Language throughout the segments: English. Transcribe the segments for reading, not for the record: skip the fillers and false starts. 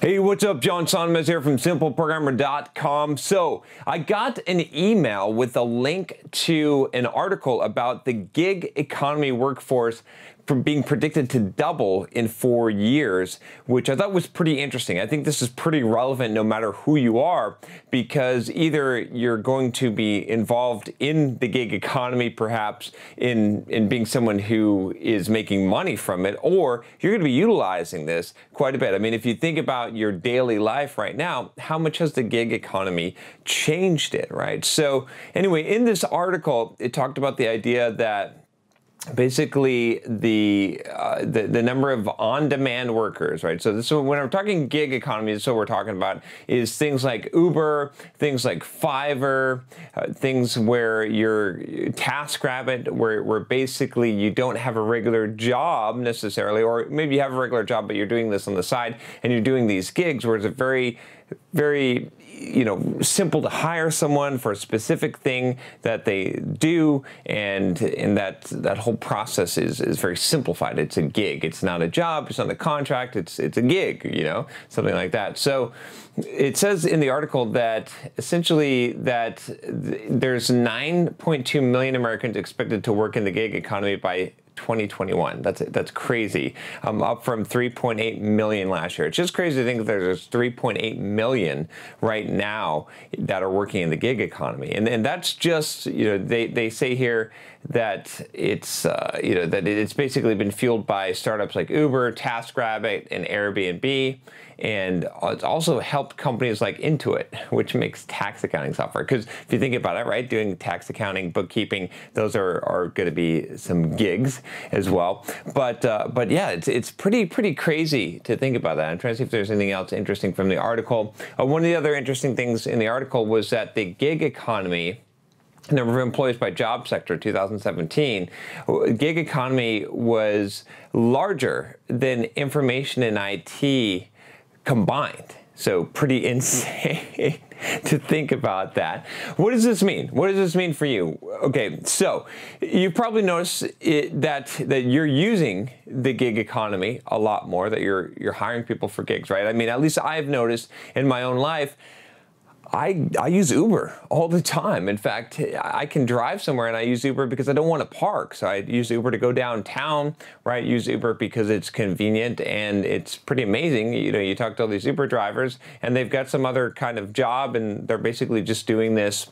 Hey, what's up? John Sonmez here from simpleprogrammer.com. So I got an email with a link to an article about the gig economy workforce being predicted to double in 4 years, which I thought was pretty interesting. I think this is pretty relevant no matter who you are, because either you're going to be involved in the gig economy, perhaps in being someone who is making money from it, or you're going to be utilizing this quite a bit. I mean, if you think about your daily life right now, how much has the gig economy changed it, right? So anyway, in this article, it talked about the idea that basically the number of on-demand workers, right? So this is when I'm talking gig economy, this is what we're talking about is things like Uber, things like Fiverr, things where you're TaskRabbit, where basically you don't have a regular job necessarily, or maybe you have a regular job, but you're doing this on the side and you're doing these gigs where it's a very simple to hire someone for a specific thing that they do, and that whole process is very simplified. It's a gig. It's not a job. It's not a contract. It's a gig, something like that. So it says in the article that essentially that there's 9.2 million Americans expected to work in the gig economy by 2021. That's crazy. Up from 3.8 million last year. It's just crazy to think that there's 3.8 million right now that are working in the gig economy, and that's just they say here that it's that it's basically been fueled by startups like Uber, TaskRabbit, and Airbnb. And it's also helped companies like Intuit, which makes tax accounting software. Because if you think about it, right, doing tax accounting, bookkeeping, those are going to be some gigs as well. But yeah, it's pretty crazy to think about that. I'm trying to see if there's anything else interesting from the article. One of the other interesting things in the article was that the gig economy, number of employees by job sector 2017, gig economy was larger than information and IT combined. So pretty insane to think about that. What does this mean? What does this mean for you? Okay, so you probably noticed that you're using the gig economy a lot more, that you're hiring people for gigs, right? I mean, at least I've noticed in my own life, I use Uber all the time. In fact, I can drive somewhere and I use Uber because I don't want to park. So I use Uber to go downtown, right? Use Uber because it's convenient and it's pretty amazing. You talk to all these Uber drivers and they've got some other kind of job and they're basically just doing this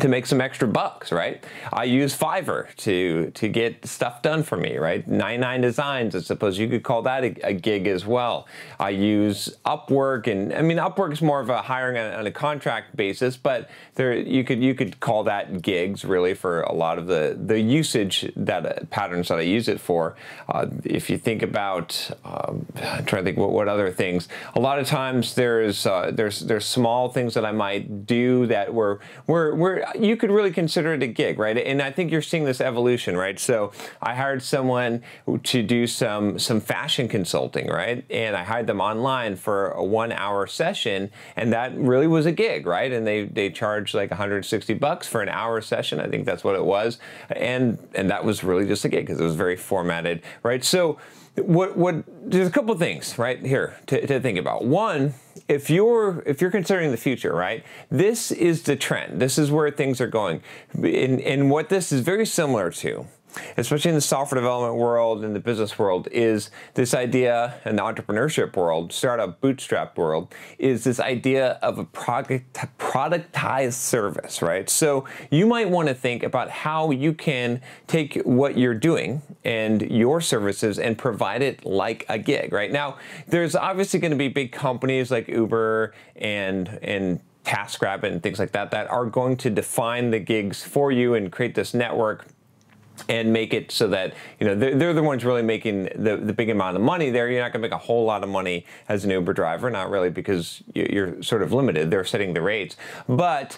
to make some extra bucks, right? I use Fiverr to get stuff done for me, right? 99 Designs, I suppose you could call that a gig as well. I use Upwork, and I mean Upwork is more of a hiring on a contract basis, but you could call that gigs really for a lot of the usage patterns that I use it for. If you think about, I'm trying to think what other things. A lot of times there's small things that I might do that were you could really consider it a gig, right? And I think you're seeing this evolution, right? So I hired someone to do some fashion consulting, right? And I hired them online for a 1-hour session, and that really was a gig, right? And they charged like $160 for an hour session. I think that's what it was. And that was really just a gig because it was very formatted, right? So there's a couple things right here to think about. One, if you're considering the future, right, this is the trend. This is where things are going. And what this is very similar to, especially in the software development world and the business world, is this idea, in the entrepreneurship world, startup bootstrap world, is this idea of a productized service, right? So you might want to think about how you can take what you're doing and your services and provide it like a gig, right? Now, there's obviously going to be big companies like Uber and TaskRabbit and things like that are going to define the gigs for you and create this network and make it so that they're the ones really making the big amount of money there. You're not going to make a whole lot of money as an Uber driver, not really, because you're sort of limited. They're setting the rates. But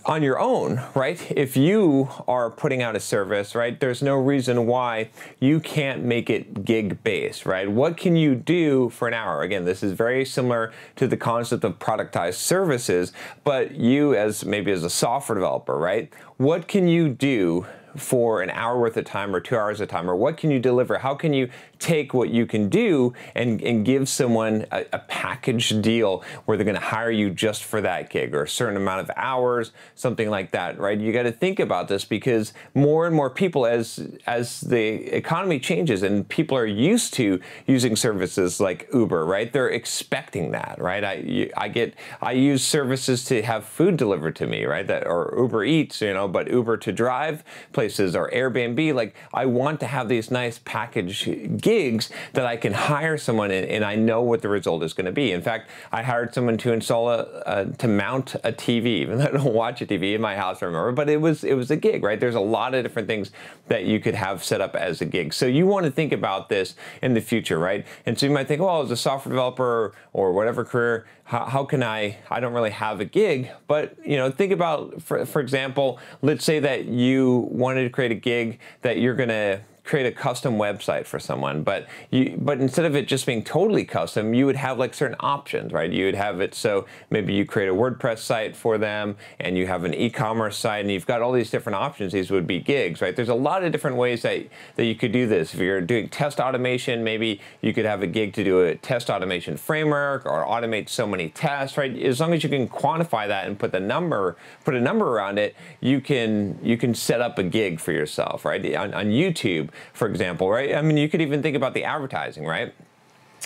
on your own, right, if you are putting out a service, right, there's no reason why you can't make it gig-based, right? What can you do for an hour? Again, this is very similar to the concept of productized services, but you maybe as a software developer, right, what can you do for an hour worth of time or 2 hours of time, or what can you deliver? How can you take what you can do and give someone a package deal where they're going to hire you just for that gig or a certain amount of hours, something like that, right? You got to think about this because more and more people, as the economy changes and people are used to using services like Uber, right? They're expecting that, right? I use services to have food delivered to me, right? Or Uber Eats, but Uber to drive places or Airbnb. Like, I want to have these nice package gigs that I can hire someone in, and I know what the result is going to be. In fact, I hired someone to install to mount a TV, even though I don't watch a TV in my house, remember, but it was a gig, right? There's a lot of different things that you could have set up as a gig. So you want to think about this in the future, right? And so you might think, well, as a software developer or whatever career, how can I don't really have a gig, but think about, for example, let's say that you wanted to create a gig that you're going to create a custom website for someone, but instead of it just being totally custom, you would have like certain options, right? You would have it so maybe you create a WordPress site for them and you have an e-commerce site and you've got all these different options. These would be gigs, right? There's a lot of different ways that you could do this. If you're doing test automation, maybe you could have a gig to do a test automation framework or automate so many tests, right? As long as you can quantify that and put a number around it, you can set up a gig for yourself, right? On YouTube, for example, right? I mean, you could even think about the advertising, right?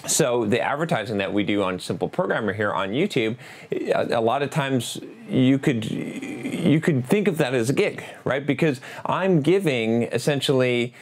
So the advertising that we do on Simple Programmer here on YouTube, a lot of times you could think of that as a gig, right? Because I'm giving essentially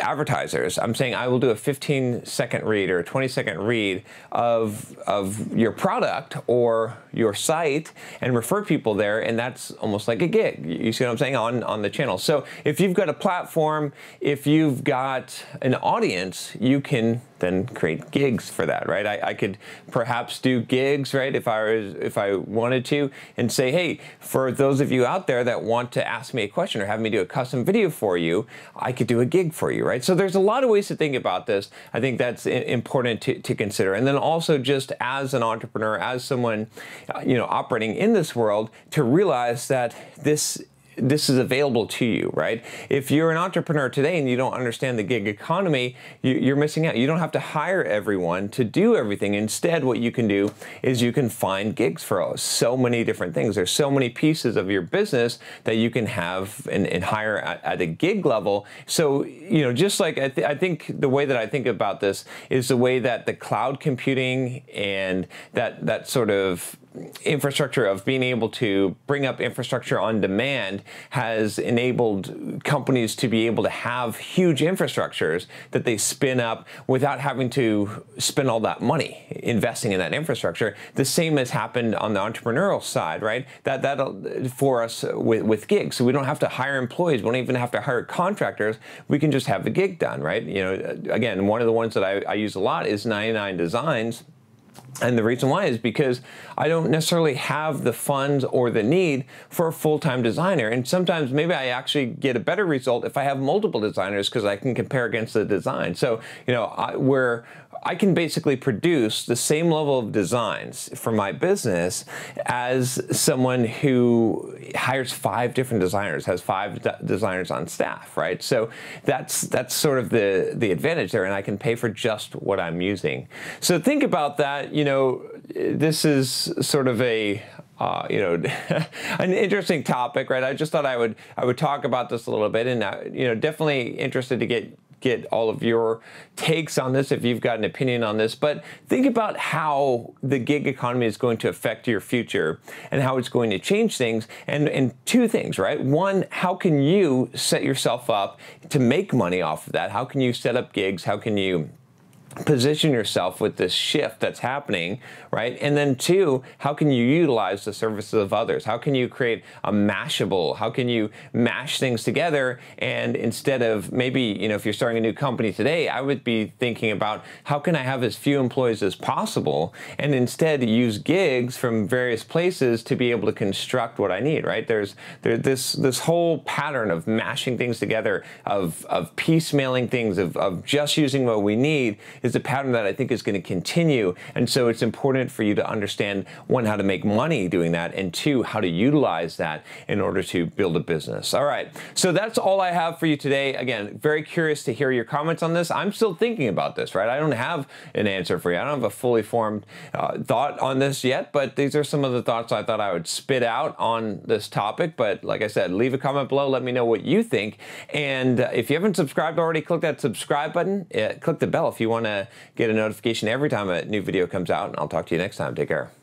advertisers, I'm saying I will do a 15-second read or a 20-second read of your product or your site and refer people there, and that's almost like a gig. You see what I'm saying on the channel. So if you've got a platform, if you've got an audience, you can then create gigs for that, right? I could perhaps do gigs, right, if I wanted to, and say, hey, for those of you out there that want to ask me a question or have me do a custom video for you, I could do a gig for you, right? So there's a lot of ways to think about this. I think that's important to consider. And then also just as an entrepreneur, as someone, operating in this world, to realize that this is available to you, right? If you're an entrepreneur today and you don't understand the gig economy, you're missing out. You don't have to hire everyone to do everything. Instead, what you can do is you can find gigs for so many different things. There's so many pieces of your business that you can have and hire at a gig level. So, just like I think the way that I think about this is the way that the cloud computing and that sort of infrastructure of being able to bring up infrastructure on demand has enabled companies to be able to have huge infrastructures that they spin up without having to spend all that money investing in that infrastructure. The same has happened on the entrepreneurial side, right? That for us with gigs. So we don't have to hire employees. We don't even have to hire contractors. We can just have the gig done, right? Again, one of the ones that I use a lot is 99 Designs. And the reason why is because I don't necessarily have the funds or the need for a full-time designer. And sometimes maybe I actually get a better result if I have multiple designers because I can compare against the design. So, where I can basically produce the same level of designs for my business as someone who hires 5 different designers, has 5 designers on staff, right? So that's sort of the advantage there, and I can pay for just what I'm using. So think about that. This is sort of a an interesting topic, right? I just thought I would talk about this a little bit, and definitely interested to get all of your takes on this if you've got an opinion on this. But think about how the gig economy is going to affect your future and how it's going to change things. And 2 things, right? One, how can you set yourself up to make money off of that? How can you set up gigs? How can you position yourself with this shift that's happening, right? And then 2, how can you utilize the services of others? How can you create a mashable? How can you mash things together? And instead of maybe, if you're starting a new company today, I would be thinking about how can I have as few employees as possible and instead use gigs from various places to be able to construct what I need, right? There's this whole pattern of mashing things together, of piecemealing things, of just using what we need is a pattern that I think is going to continue. And so it's important for you to understand, one, how to make money doing that, and two, how to utilize that in order to build a business. All right, so that's all I have for you today. Again, very curious to hear your comments on this. I'm still thinking about this, right? I don't have an answer for you. I don't have a fully formed thought on this yet, but these are some of the thoughts I thought I would spit out on this topic. But like I said, leave a comment below. Let me know what you think. And if you haven't subscribed already, click that subscribe button. Click the bell if you want to get a notification every time a new video comes out. And I'll talk to you next time. Take care.